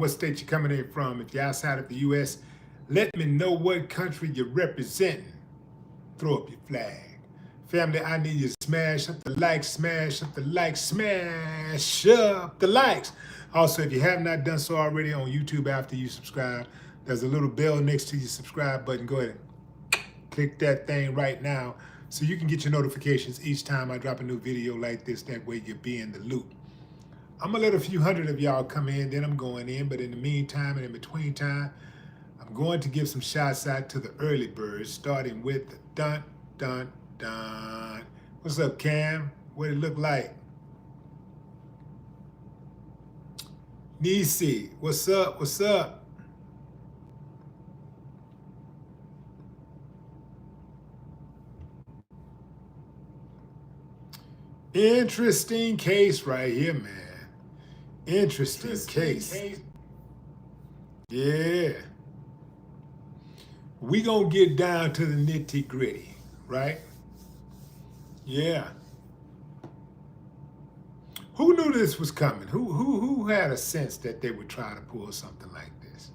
what state you're coming in from. If you're outside of the U.S., let me know what country you're representing. Throw up your flag. Family, I need you to smash up the likes, smash up the likes, smash up the likes. Also, if you have not done so already on YouTube after you subscribe, there's a little bell next to your subscribe button. Go ahead and click that thing right now so you can get your notifications each time I drop a new video like this. That way you'll be in the loop. I'm gonna let a few hundred of y'all come in, then I'm going in. But in the meantime and in between time, I'm going to give some shots out to the early birds, starting with the dun, dun, dun. What's up, Cam? What it look like? Nisi, what's up? What's up? Interesting case right here, man. Interesting case. Yeah. We gonna get down to the nitty gritty, right? Yeah. Who knew this was coming? Who had a sense that they would try to pull something like this?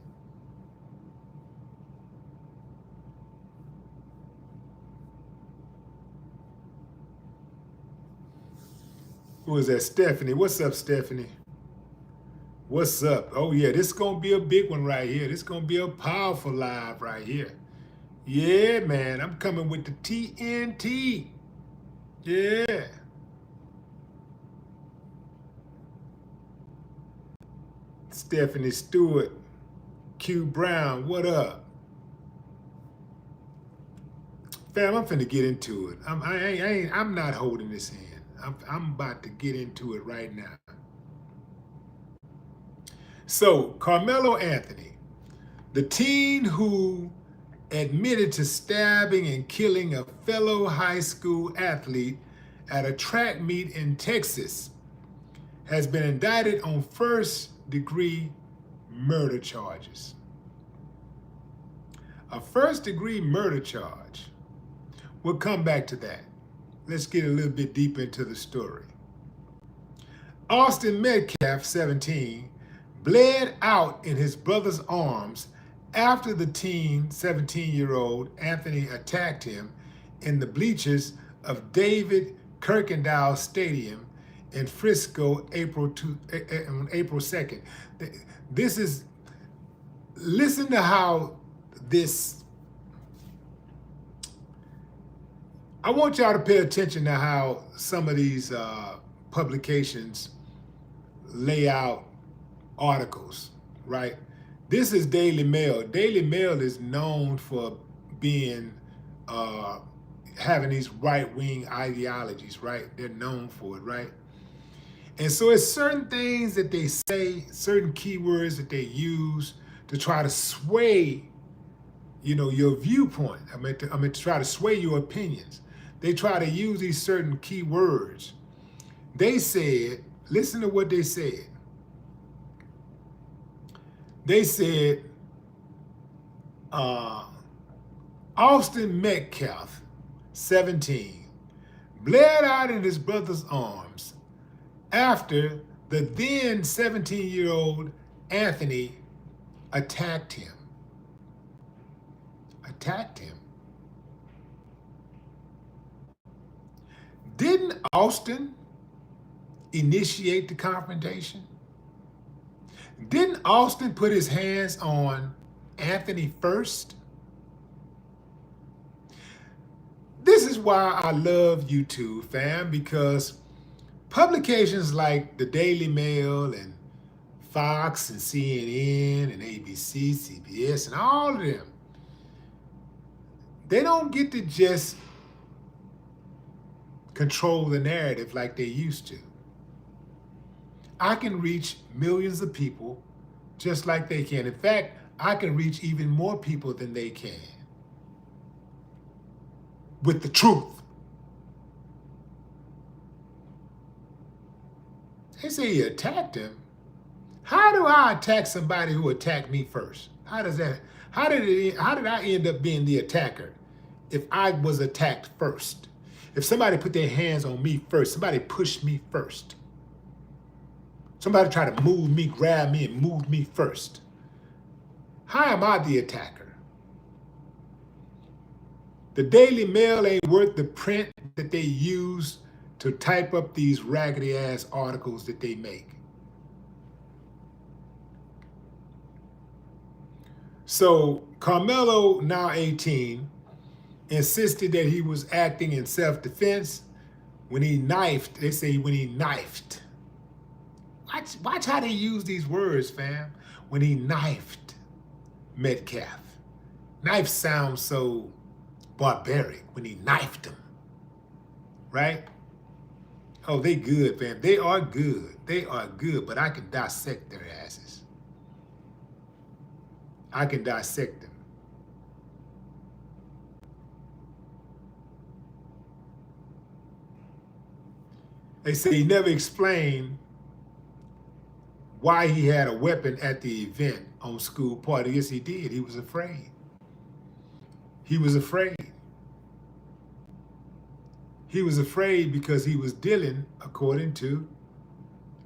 Who was that? Stephanie. What's up, Stephanie? What's up? Oh yeah, this is gonna be a big one right here. This is gonna be a powerful live right here. Yeah, man, I'm coming with the TNT. Yeah. Stephanie Stewart, Q Brown, what up? Fam, I'm finna get into it. I'm not holding this in. I'm about to get into it right now. So, Carmelo Anthony, the teen who admitted to stabbing and killing a fellow high school athlete at a track meet in Texas, has been indicted on first-degree murder charges. A first-degree murder charge. We'll come back to that. Let's get a little bit deeper into the story. Austin Metcalf, 17, bled out in his brother's arms after the teen, 17-year-old Anthony, attacked him in the bleachers of David Kirkendall Stadium in Frisco, April 2nd. This is, listen to how this, I want y'all to pay attention to how some of these publications lay out articles, right? This is Daily Mail. Daily Mail is known for being, having these right-wing ideologies, right? They're known for it, right? And so it's certain things that they say, certain keywords that they use to try to sway, your viewpoint. I mean, to try to sway your opinions. They try to use these certain keywords. They said, listen to what they said. They said, Austin Metcalf, 17, bled out in his brother's arms after the then 17-year-old Anthony attacked him. Didn't Austin initiate the confrontation? Didn't Austin put his hands on Anthony first? This is why I love YouTube, fam, because publications like the Daily Mail and Fox and CNN and ABC, CBS, and all of them, they don't get to just control the narrative like they used to. I can reach millions of people just like they can. In fact, I can reach even more people than they can with the truth. They say he attacked him. How do I attack somebody who attacked me first? How did I end up being the attacker if I was attacked first? If somebody put their hands on me first, somebody pushed me first. Somebody try to move me, grab me, and move me first. How am I the attacker? The Daily Mail ain't worth the print that they use to type up these raggedy ass articles that they make. So Karmelo, now 18, insisted that he was acting in self-defense when he knifed. They say when he knifed. Watch how they use these words, fam. When he knifed Metcalf. Knife sounds so barbaric when he knifed him, right? Oh, they good, fam. They are good. They are good, but I can dissect their asses. I can dissect them. They say he never explained why he had a weapon at the event on school party. Yes, he did. He was afraid. He was afraid. He was afraid because he was dealing, according to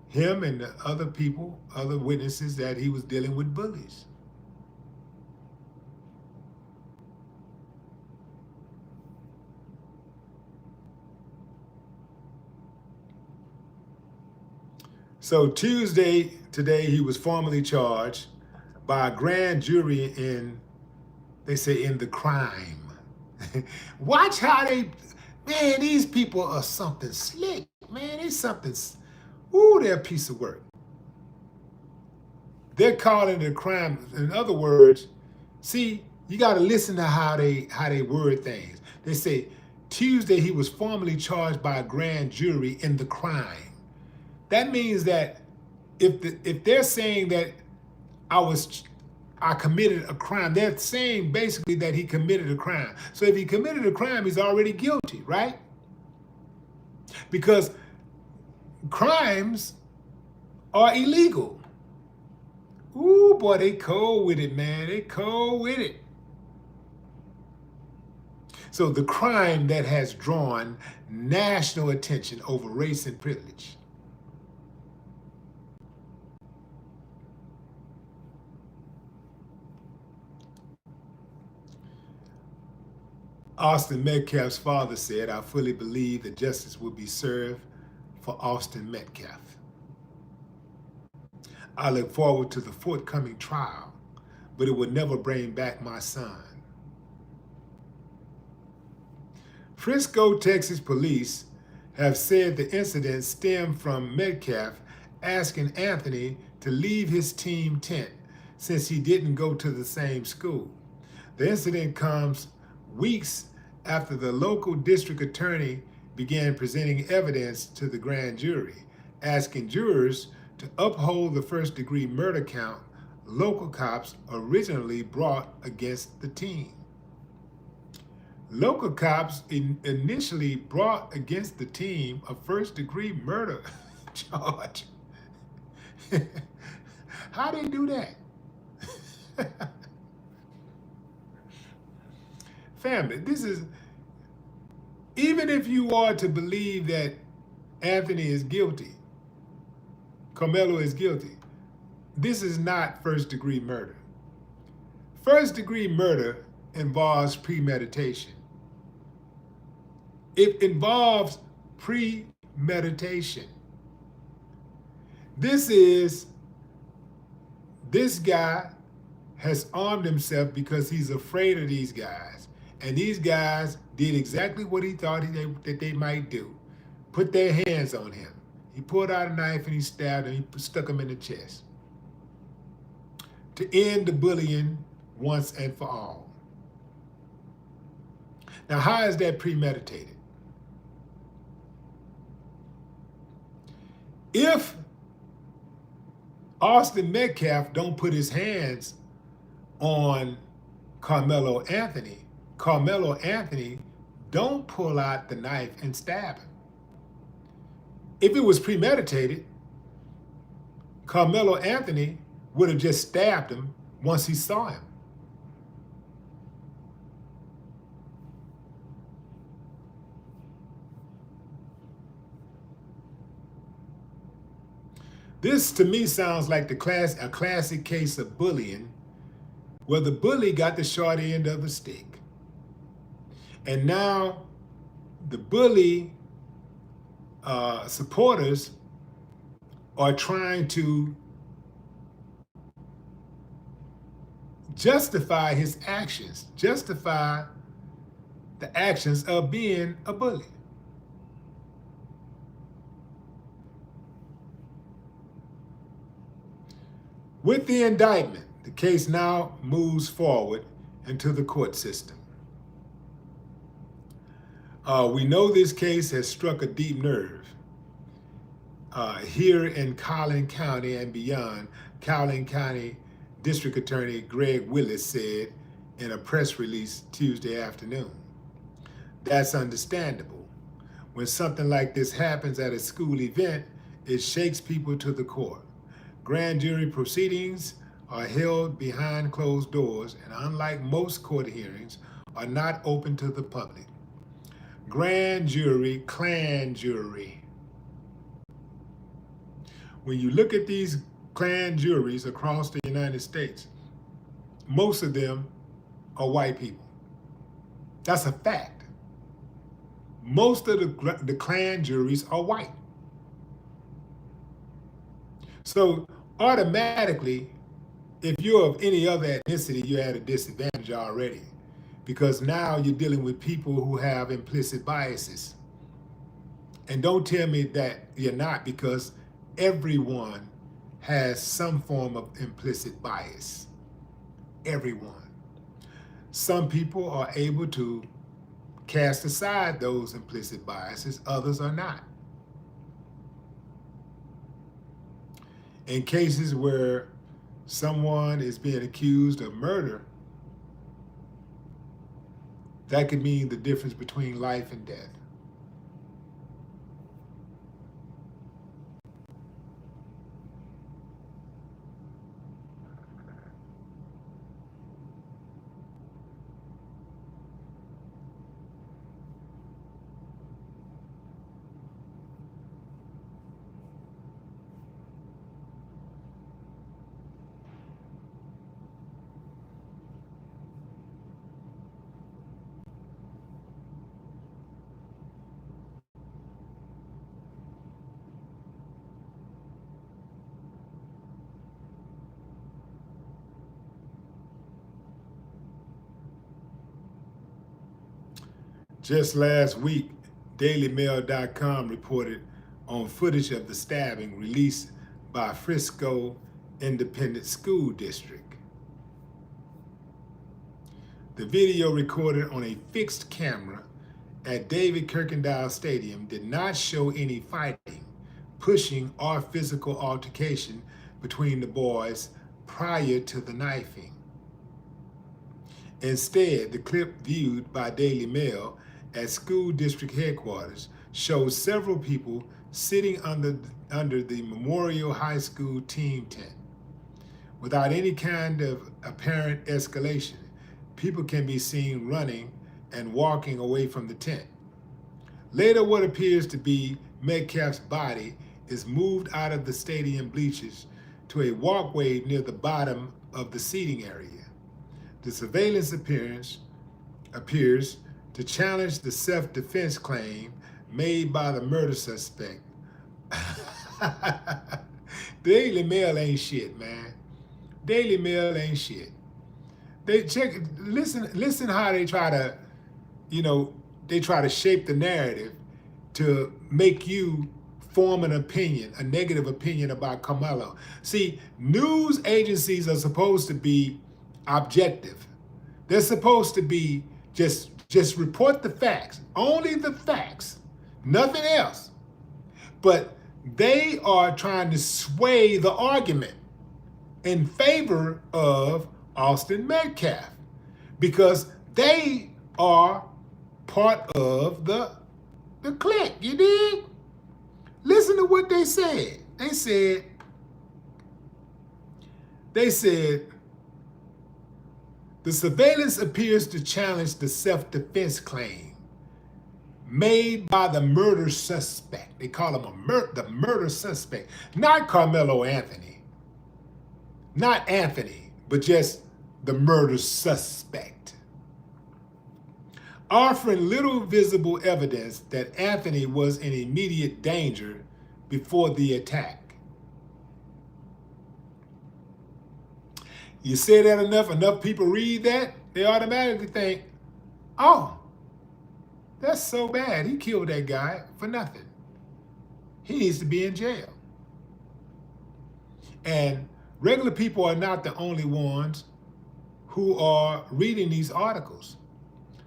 him and the other people, other witnesses, that he was dealing with bullies. So Tuesday, today, he was formally charged by a grand jury in, they say, in the crime. Watch how they, man, these people are something slick, man. They something, ooh, they're a piece of work. They're calling it a crime. In other words, see, you got to listen to how they word things. They say, Tuesday, he was formally charged by a grand jury in the crime. That means that if they're saying that I committed a crime, they're saying basically that he committed a crime. So if he committed a crime, he's already guilty, right? Because crimes are illegal. Ooh, boy, they cold with it, man. They cold with it. So the crime that has drawn national attention over race and privilege. Austin Metcalf's father said, I fully believe that justice will be served for Austin Metcalf. I look forward to the forthcoming trial, but it will never bring back my son. Frisco, Texas police have said the incident stemmed from Metcalf asking Anthony to leave his team tent since he didn't go to the same school. The incident comes weeks after the local district attorney began presenting evidence to the grand jury, asking jurors to uphold the first-degree murder count local cops originally brought against the team. Local cops initially brought against the team a first-degree murder charge. How they do that? Family, this is, even if you are to believe that Anthony is guilty, Karmelo is guilty, this is not first-degree murder. First-degree murder involves premeditation. It involves premeditation. This guy has armed himself because he's afraid of these guys. And these guys did exactly what he thought that they might do. Put their hands on him. He pulled out a knife and he stabbed him. He stuck him in the chest. To end the bullying once and for all. Now, how is that premeditated? If Austin Metcalf don't put his hands on Karmelo Anthony don't pull out the knife and stab him. If it was premeditated, Karmelo Anthony would have just stabbed him once he saw him. This to me sounds like a classic case of bullying, where the bully got the short end of the stick. And now the bully supporters are trying to justify his actions, justify the actions of being a bully. With the indictment, the case now moves forward into the court system. We know this case has struck a deep nerve. Here in Alkaline County and beyond, Alkaline County District Attorney Greg Willie said in a press release Tuesday afternoon. That's understandable. When something like this happens at a school event, it shakes people to the core. Grand jury proceedings are held behind closed doors and, unlike most court hearings, are not open to the public. Grand jury, clan jury. When you look at these clan juries across the United States, most of them are white people. That's a fact. Most of the clan juries are white. So automatically, if you're of any other ethnicity, you're at a disadvantage already, because now you're dealing with people who have implicit biases. And don't tell me that you're not, because everyone has some form of implicit bias. Everyone. Some people are able to cast aside those implicit biases, others are not. In cases where someone is being accused of murder, that could mean the difference between life and death. Just last week, DailyMail.com reported on footage of the stabbing released by Frisco Independent School District. The video, recorded on a fixed camera at David Kirkendall Stadium, did not show any fighting, pushing, or physical altercation between the boys prior to the knifing. Instead, the clip viewed by Daily Mail at school district headquarters shows several people sitting under the Memorial High School team tent. Without any kind of apparent escalation, people can be seen running and walking away from the tent. Later, what appears to be Metcalf's body is moved out of the stadium bleachers to a walkway near the bottom of the seating area. The surveillance appears to challenge the self-defense claim made by the murder suspect. Daily Mail ain't shit, man. Daily Mail ain't shit. Listen how they try to, they try to shape the narrative to make you form an opinion, a negative opinion about Karmelo. See, news agencies are supposed to be objective. They're supposed to be just report the facts, only the facts, nothing else. But they are trying to sway the argument in favor of Austin Metcalf, because they are part of the clique, you dig? Listen to what they said. They said, the surveillance appears to challenge the self-defense claim made by the murder suspect. They call him the murder suspect. Not Carmelo Anthony. Not Anthony, but just the murder suspect. Offering little visible evidence that Anthony was in immediate danger before the attack. You say that enough people read that, they automatically think, oh, that's so bad. He killed that guy for nothing. He needs to be in jail. And regular people are not the only ones who are reading these articles.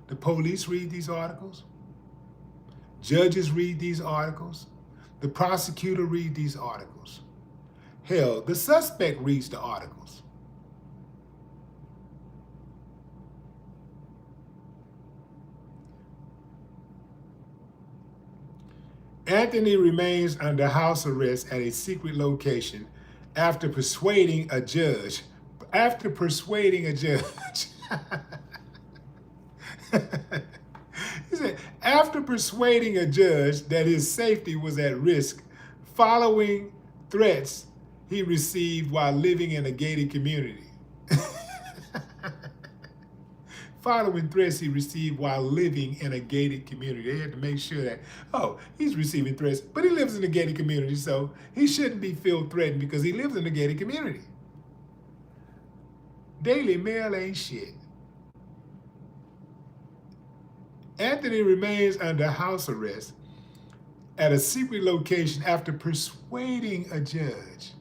The police read these articles. Judges read these articles. The prosecutor read these articles. Hell, the suspect reads the articles. Anthony remains under house arrest at a secret location after persuading a judge. After persuading a judge. He said, after persuading a judge that his safety was at risk following threats he received while living in a gated community. Following threats he received while living in a gated community. They had to make sure that, oh, he's receiving threats, but he lives in a gated community, so he shouldn't be feel threatened because he lives in a gated community. Daily Mail ain't shit. Anthony remains under house arrest at a secret location after persuading a judge.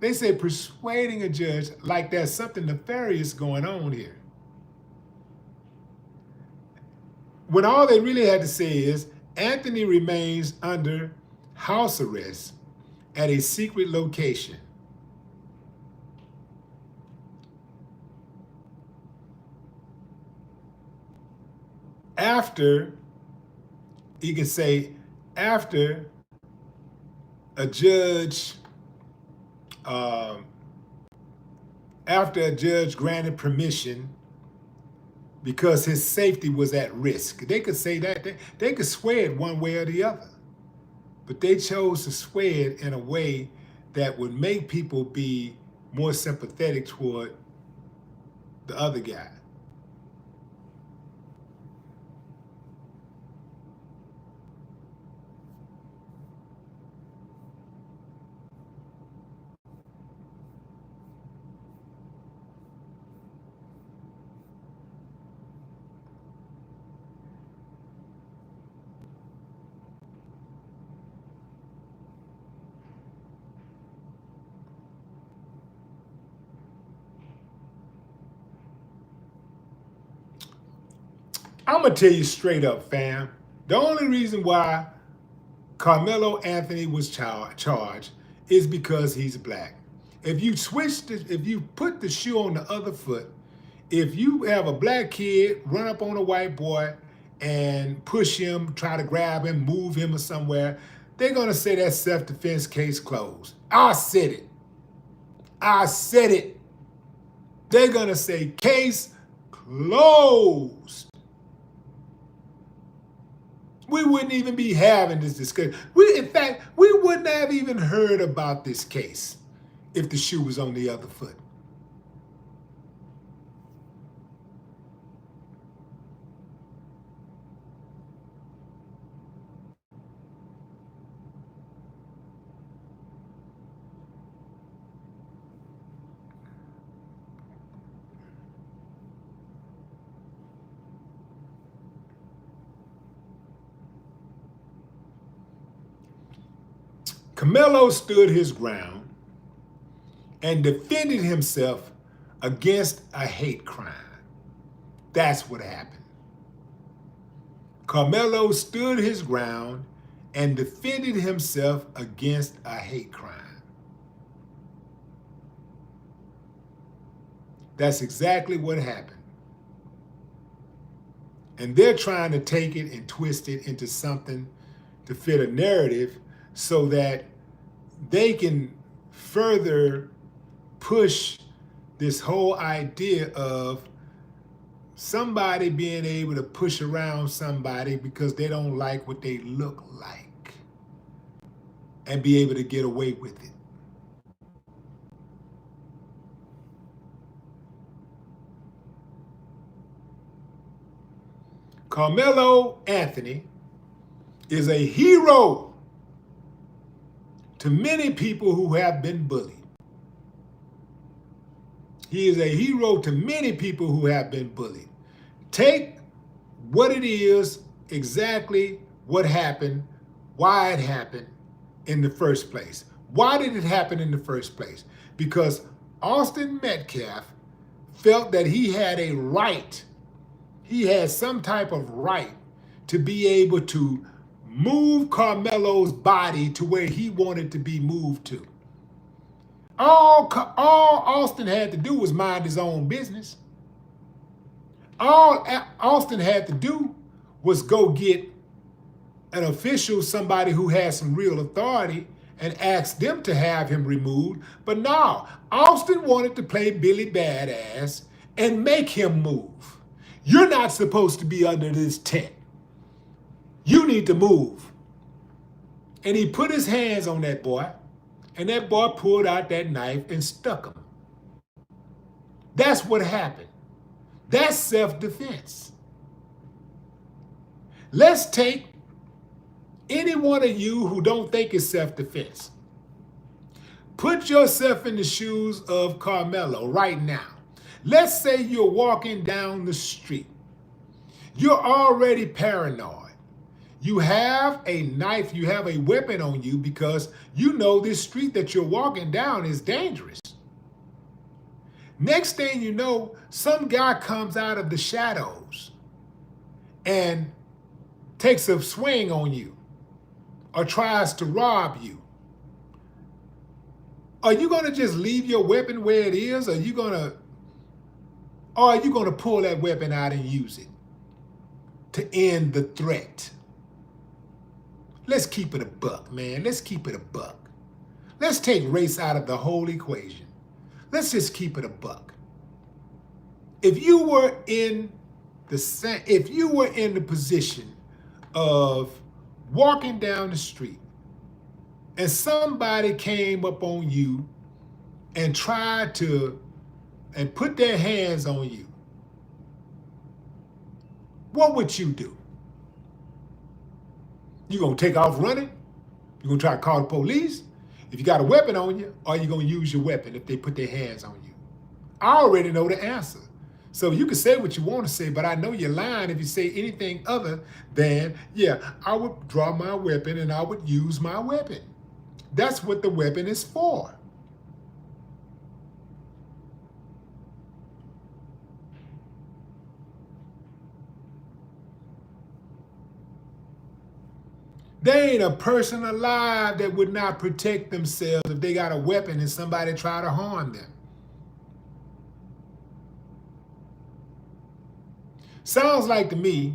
They say persuading a judge like there's something nefarious going on here. When all they really had to say is, Anthony remains under house arrest at a secret location. After, you can say, after a judge granted permission because his safety was at risk. They could say that, they could swear it one way or the other, but they chose to swear it in a way that would make people be more sympathetic toward the other guy. I'm going to tell you straight up, fam. The only reason why Carmelo Anthony was charged is because he's black. If you put the shoe on the other foot, if you have a black kid run up on a white boy and push him, try to grab him, move him or somewhere, they're going to say that self-defense case closed. I said it. I said it. They're going to say case closed. We wouldn't even be having this discussion. In fact, we wouldn't have even heard about this case if the shoe was on the other foot. Karmelo stood his ground and defended himself against a hate crime. That's what happened. Karmelo stood his ground and defended himself against a hate crime. That's exactly what happened. And they're trying to take it and twist it into something to fit a narrative so that they can further push this whole idea of somebody being able to push around somebody because they don't like what they look like and be able to get away with it. Carmelo Anthony is a hero to many people who have been bullied. He is a hero to many people who have been bullied. Take what it is, exactly what happened, why it happened in the first place. Why did it happen in the first place? Because Austin Metcalf felt that he had a right, he had some type of right to be able to move Carmelo's body to where he wanted to be moved to. All Austin had to do was mind his own business. All Austin had to do was go get an official, somebody who has some real authority, and ask them to have him removed. But no, Austin wanted to play Billy Badass and make him move. You're not supposed to be under this tent. You need to move. And he put his hands on that boy, and that boy pulled out that knife and stuck him. That's what happened. That's self-defense. Let's take any one of you who don't think it's self-defense. Put yourself in the shoes of Karmelo right now. Let's say you're walking down the street. You're already paranoid. You have a knife, you have a weapon on you because you know this street that you're walking down is dangerous. Next thing you know, some guy comes out of the shadows and takes a swing on you or tries to rob you. Are you going to just leave your weapon where it is, or are you going to pull that weapon out and use it to end the threat? Let's keep it a buck, man. Let's keep it a buck. Let's take race out of the whole equation. Let's just keep it a buck. If you were in the position of walking down the street and somebody came up on you and tried to put their hands on you, what would you do? You gonna take off running? You gonna try to call the police? If you got a weapon on you, or you gonna use your weapon if they put their hands on you? I already know the answer. So you can say what you want to say, but I know you're lying if you say anything other than, yeah, I would draw my weapon and I would use my weapon. That's what the weapon is for. There ain't a person alive that would not protect themselves if they got a weapon and somebody try to harm them. Sounds like to me,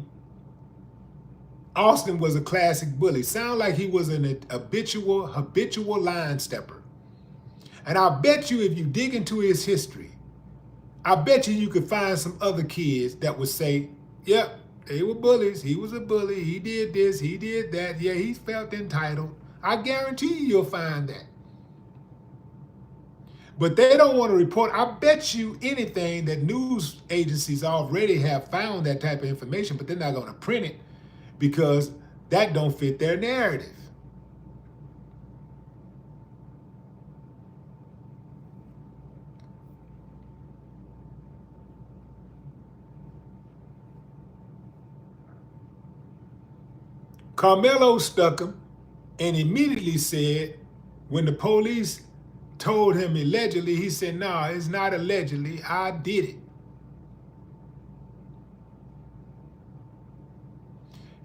Austin was a classic bully. Sounds like he was an habitual line stepper. And I bet you if you dig into his history, I bet you could find some other kids that would say, yep, they were bullies. He was a bully. He did this. He did that. Yeah, he felt entitled. I guarantee you'll find that. But they don't want to report. I bet you anything that news agencies already have found that type of information, but they're not going to print it because that don't fit their narrative. Karmelo stuck him and immediately said, when the police told him allegedly, he said, no, it's not allegedly, I did it.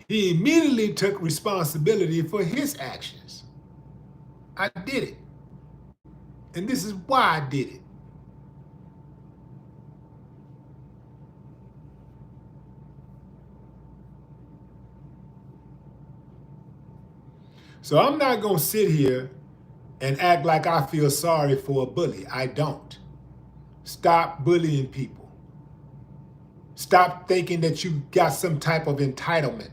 He immediately took responsibility for his actions. I did it. And this is why I did it. So I'm not going to sit here and act like I feel sorry for a bully. I don't. Stop bullying people. Stop thinking that you got some type of entitlement.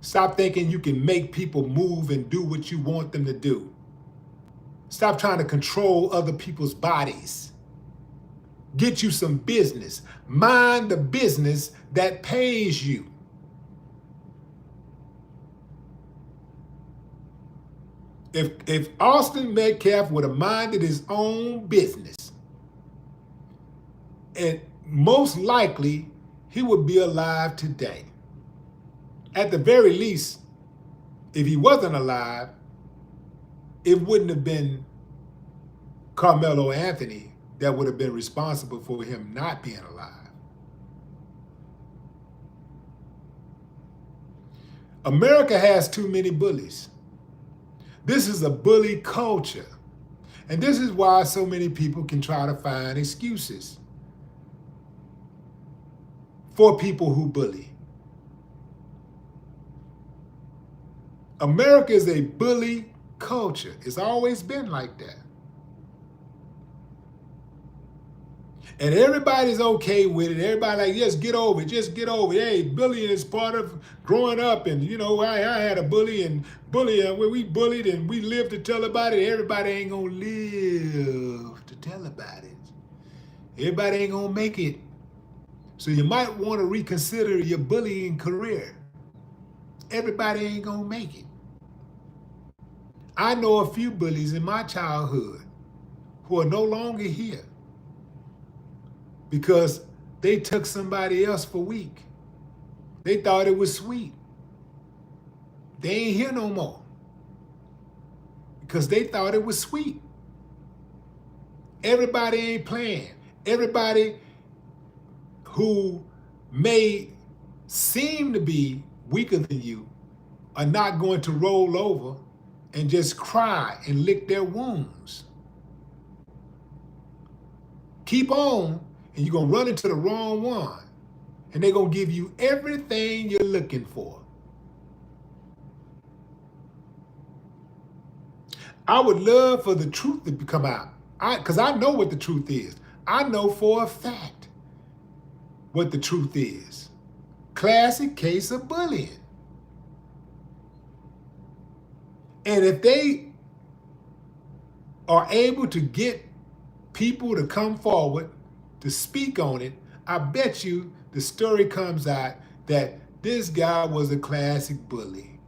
Stop thinking you can make people move and do what you want them to do. Stop trying to control other people's bodies. Get you some business. Mind the business that pays you. If Austin Metcalf would have minded his own business, and most likely he would be alive today. At the very least, if he wasn't alive, it wouldn't have been Carmelo Anthony that would have been responsible for him not being alive. America has too many bullies. This is a bully culture. And this is why so many people can try to find excuses for people who bully. America is a bully culture. It's always been like that. And everybody's okay with it. Everybody like, just get over it. Just get over it. Hey, bullying is part of growing up. And, you know, I had a bully and when we bullied and we lived to tell about it. Everybody ain't going to live to tell about it. Everybody ain't going to make it. So you might want to reconsider your bullying career. Everybody ain't going to make it. I know a few bullies in my childhood who are no longer here because they took somebody else for weak. They thought it was sweet. They ain't here no more because they thought it was sweet. Everybody ain't playing. Everybody who may seem to be weaker than you are not going to roll over and just cry and lick their wounds. Keep on, and you're going to run into the wrong one, and they're going to give you everything you're looking for. I would love for the truth to come out, because I know what the truth is. I know for a fact what the truth is. Classic case of bullying. And if they are able to get people to come forward to speak on it, I bet you the story comes out that this guy was a classic bully.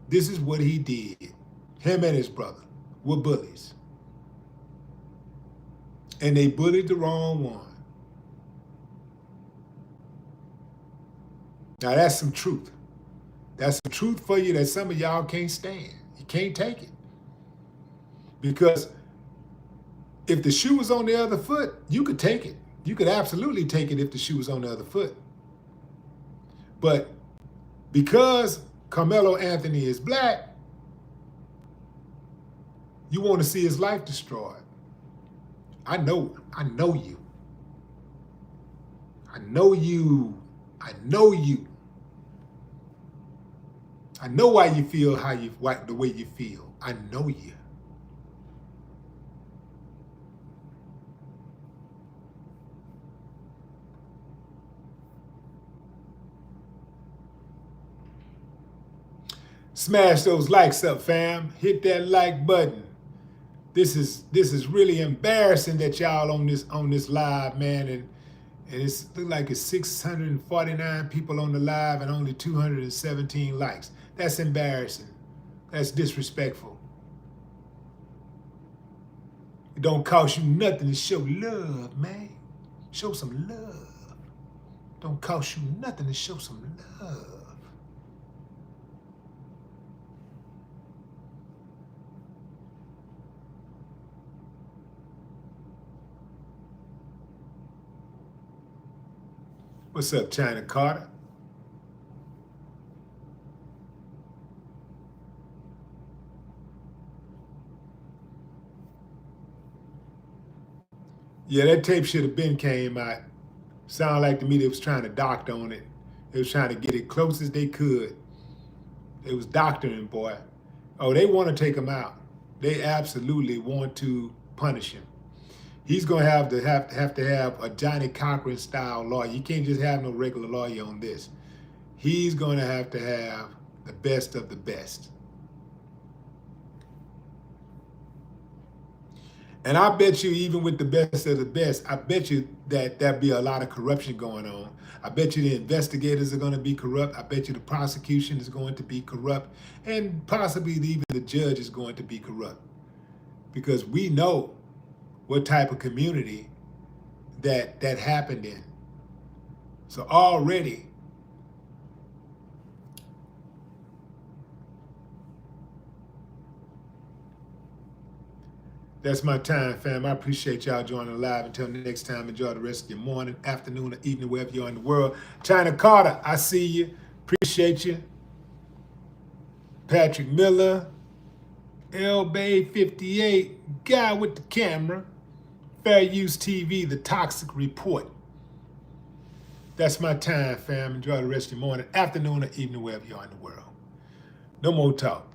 This is what he did. Him and his brother were bullies. And they bullied the wrong one. Now that's some truth. That's some truth for you that some of y'all can't stand. You can't take it. Because if the shoe was on the other foot, you could take it. You could absolutely take it if the shoe was on the other foot. But because Carmelo Anthony is black, you want to see his life destroyed. I know you. I know you. I know you. I know why you feel the way you feel. I know you. Smash those likes up, fam. Hit that like button. This is really embarrassing that y'all on this live, man, and it's look like it's 649 people on the live and only 217 likes. That's embarrassing. That's disrespectful. It don't cost you nothing to show love, man. Show some love. Don't cost you nothing to show some love. What's up, China Carter? Yeah, that tape should have been came out. Sound like to me they was trying to doctor on it. They was trying to get it close as they could. It was doctoring, boy. Oh, they want to take him out. They absolutely want to punish him. He's going to have a Johnny Cochran style lawyer. You can't just have no regular lawyer on this. He's going to have the best of the best. And I bet you, even with the best of the best, I bet you that there'll be a lot of corruption going on. I bet you the investigators are going to be corrupt. I bet you the prosecution is going to be corrupt. And possibly even the judge is going to be corrupt. Because we know what type of community that happened in. So already, that's my time, fam. I appreciate y'all joining live. Until next time, enjoy the rest of your morning, afternoon, or evening, wherever you are in the world. China Carter, I see you. Appreciate you. Patrick Miller, LBay58, guy with the camera, Fair Use TV, The Toxic Report. That's my time, fam. Enjoy the rest of your morning, afternoon, or evening, wherever you are in the world. No more talk.